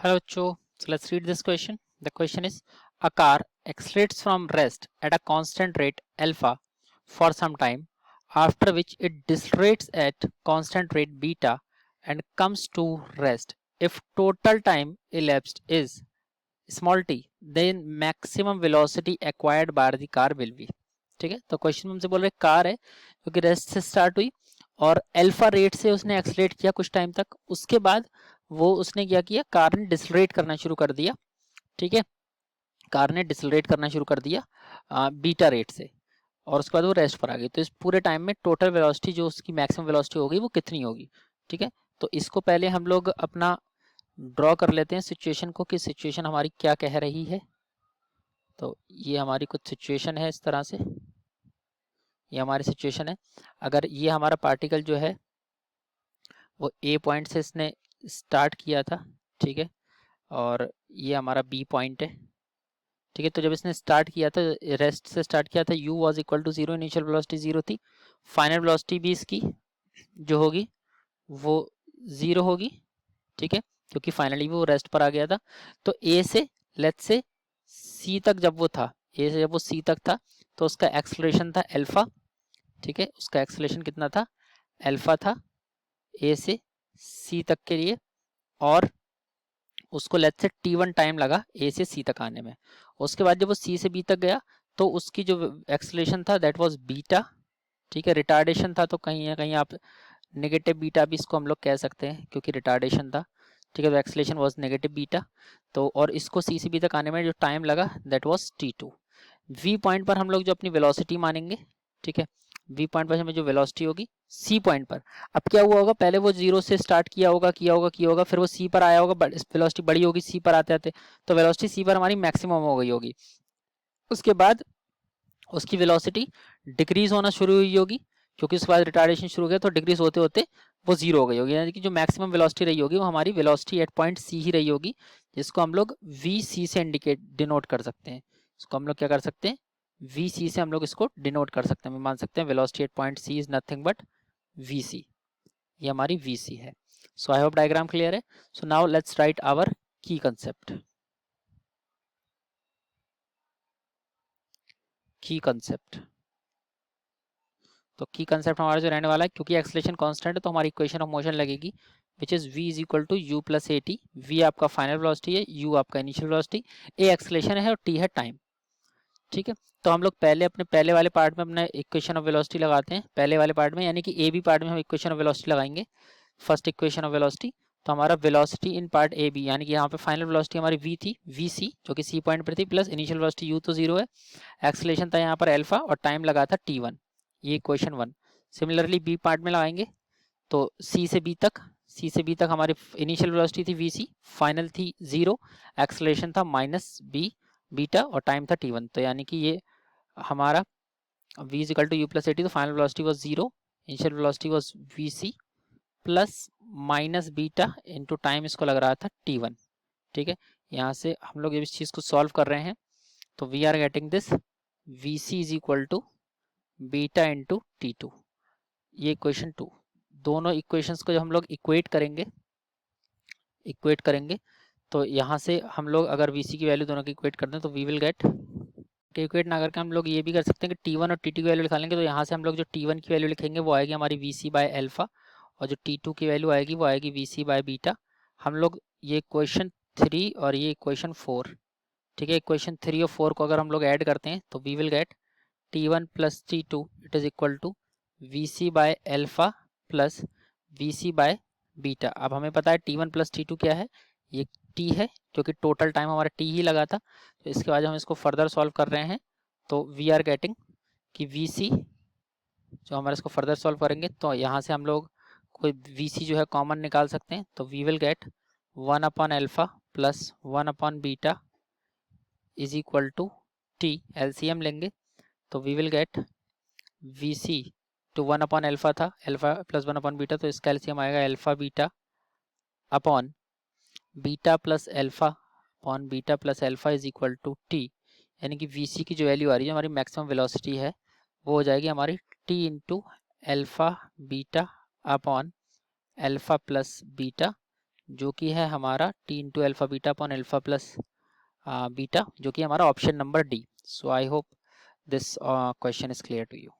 Hello, Cho. So let's read this question. The question is, a car accelerates from rest at a constant rate alpha for some time, after which it decelerates at constant rate beta and comes to rest. If total time elapsed is small t, then maximum velocity acquired by the car will be. ठीक है, तो question में हमसे बोल रहे car है जो कि रेस्ट से स्टार्ट हुई और अल्फा रेट से उसने एक्सलेट किया कुछ टाइम तक, उसके बाद वो उसने क्या किया, कार ने डिसलरेट करना शुरू कर दिया। ठीक है, कार ने डिसलरेट करना शुरू कर दिया बीटा रेट से, और उसके बाद वो रेस्ट पर आ गई। तो इस पूरे टाइम में टोटल वेलोसिटी जो उसकी मैक्सिमम वेलोसिटी होगी वो कितनी होगी। ठीक है, तो इसको पहले हम लोग अपना ड्रॉ कर लेते हैं सिचुएशन को कि सिचुएशन हमारी क्या कह रही है। तो ये हमारी कुछ सिचुएशन है, इस तरह से ये हमारी सिचुएशन है। अगर ये हमारा पार्टिकल जो है वो ए पॉइंट से इसने स्टार्ट किया था, ठीक है, और ये हमारा बी पॉइंट है। ठीक है, तो जब इसने स्टार्ट किया था, रेस्ट से स्टार्ट किया था, u was equal to 0, initial velocity 0 थी, फाइनल वेलोसिटी भी इसकी जो होगी वो 0 होगी। ठीक है, क्योंकि फाइनली वो रेस्ट पर आ गया था। तो ए से लेट्स से सी तक जब वो था, ए से जब वो सी तक था, तो उसका एक्सलेरेशन था अल्फा। ठीक है, उसका एक्सलेरेशन कितना था, अल्फा था ए से सी तक के लिए, और उसको लेट्स से t1 टाइम लगा ए से सी तक आने में। उसके बाद जब वो सी से बी तक गया तो उसकी जो एक्सलेरेशन था दैट वाज बीटा। ठीक है, रिटार्डेशन था तो कहीं ना कहीं आप नेगेटिव बीटा भी इसको हम लोग कह सकते हैं क्योंकि रिटार्डेशन था। ठीक है, तो एक्सलेशन वाज नेगेटिव बीटा। तो और इसको सी से बी तक आने में जो टाइम लगा that was t2। We point पर हम लोग जो अपनी वेलोसिटी मानेंगे, ठीक है, वी पॉइंट पर हमें जो वेलोसिटी होगी सी पॉइंट पर, अब क्या हुआ होगा, पहले वो जीरो से स्टार्ट किया होगा, फिर वो सी पर आया होगा, वेलोसिटी बड़ी होगी सी पर आते आते, तो वेलोसिटी सी पर हमारी मैक्सिमम हो गई होगी। उसके बाद उसकी वेलोसिटी डिक्रीज होना शुरू हुई होगी, क्योंकि उसके बाद रिटार्डेशन शुरू हो गया, तो डिक्रीज होते होते वो जीरो हो गई होगी, यानी कि जो मैक्सिमम वेलोसिटी रही होगी वो हमारी वेलोसिटी एट पॉइंट सी ही रही होगी, जिसको हम लोग वी सी से इंडिकेट डिनोट कर सकते हैं। इसको हम लोग क्या कर सकते हैं, वी सी से हम लोग इसको डिनोट कर सकते हैं, मान सकते हैं velocity at point C is nothing but V C, ये हमारी वी सी है। So I hope diagram clear है। So now let's write our key concept. Key concept, तो की कंसेप्ट हमारा जो रहने वाला है, क्योंकि एक्सलेशन कांस्टेंट है तो हमारी इक्वेशन ऑफ मोशन लगेगी which is v is equal to u plus a t. V आपका फाइनल वेलोसिटी है, u आपका इनिशियल वेलोसिटी, ए एक्सलेशन है और t है टाइम। ठीक है, तो हम लोग पहले अपने पहले वाले पार्ट में अपने इक्वेशन ऑफ वेलोसिटी लगाते हैं, पहले वाले पार्ट में यानी कि ए बी पार्ट में हम इक्वेशन ऑफ वेलोसिटी लगाएंगे। फर्स्ट इक्वेशन ऑफ वेलोसिटी, तो हमारा velocity in part A B, यानी कि यहाँ पे फाइनल वेलोसिटी हमारी v थी, वी सी जो कि सी पॉइंट पर थी, प्लस इनिशियल वेलोसिटी u तो 0 है, एक्सलेशन था यहाँ पर अल्फा और टाइम लगा था t1। ये इक्वेशन 1। सिमिलरली बी पार्ट में लगाएंगे, तो सी से बी तक, सी से बी तक हमारी इनिशियल वेलोसिटी थी वी सी, फाइनल थी 0, एक्सलेशन था माइनस बी बीटा और टाइम था t1। तो यानी कि ये हमारा v is equal to u plus a t, तो final velocity was 0, initial velocity was V C plus minus beta into time, इसको लग रहा था t1। ठीक है, यहाँ से हम लोग इस चीज़ को सॉल्व कर रहे हैं, तो we are getting this v c is equal to beta into t2, ये इक्वेशन 2। दोनों इक्वेशंस को जब हम लोग इक्वेट करेंगे तो यहाँ से हम लोग अगर वी सी की वैल्यू दोनों की इक्वेट करते हैं तो वी विल गेट, इक्वेट ना करके हम लोग ये भी कर सकते हैं कि टी वन और टी टू की वैल्यू निकालेंगे, तो यहाँ से हम लोग जो टी वन की वैल्यू लिखेंगे वो आएगी हमारी वी सी बाय एल्फा, और जो टी टू की वैल्यू आएगी वो आएगी वी सी बाय बीटा। हम लोग ये इक्वेशन 3 और ये इक्वेशन 4, ठीक है, इक्वेशन 3 और 4 को अगर हम लोग ऐड करते हैं तो we will get t1 plus t2 it is equal to v c by alpha plus v c by beta. अब हमें पता है t1 प्लस t2 क्या है, ये t है, क्योंकि टोटल टाइम हमारा t ही लगा था। तो इसके बाद हम इसको फर्दर सॉल्व कर रहे हैं, तो वी आर गेटिंग कि वी सी जो हमारे इसको फर्दर सॉल्व करेंगे तो यहाँ से हम लोग कोई वी सी जो है कॉमन निकाल सकते हैं, तो we will get 1 upon alpha plus 1 upon beta is equal to t, LCM लेंगे तो we will get v c to 1 upon alpha था, एल्फा प्लस 1 अपॉन बीटा, तो इसका एलसीएम आएगा alpha beta upon beta plus alpha upon beta plus alpha is equal to t, यानी कि we सी की जो वैल्यू आ रही है हमारी मैक्सिमम वेलोसिटी है वो हो जाएगी हमारी t into alpha beta upon alpha plus beta जो कि है हमारा t into alpha beta upon alpha plus beta, जो कि हमारा option number D. So I hope this question is clear to you.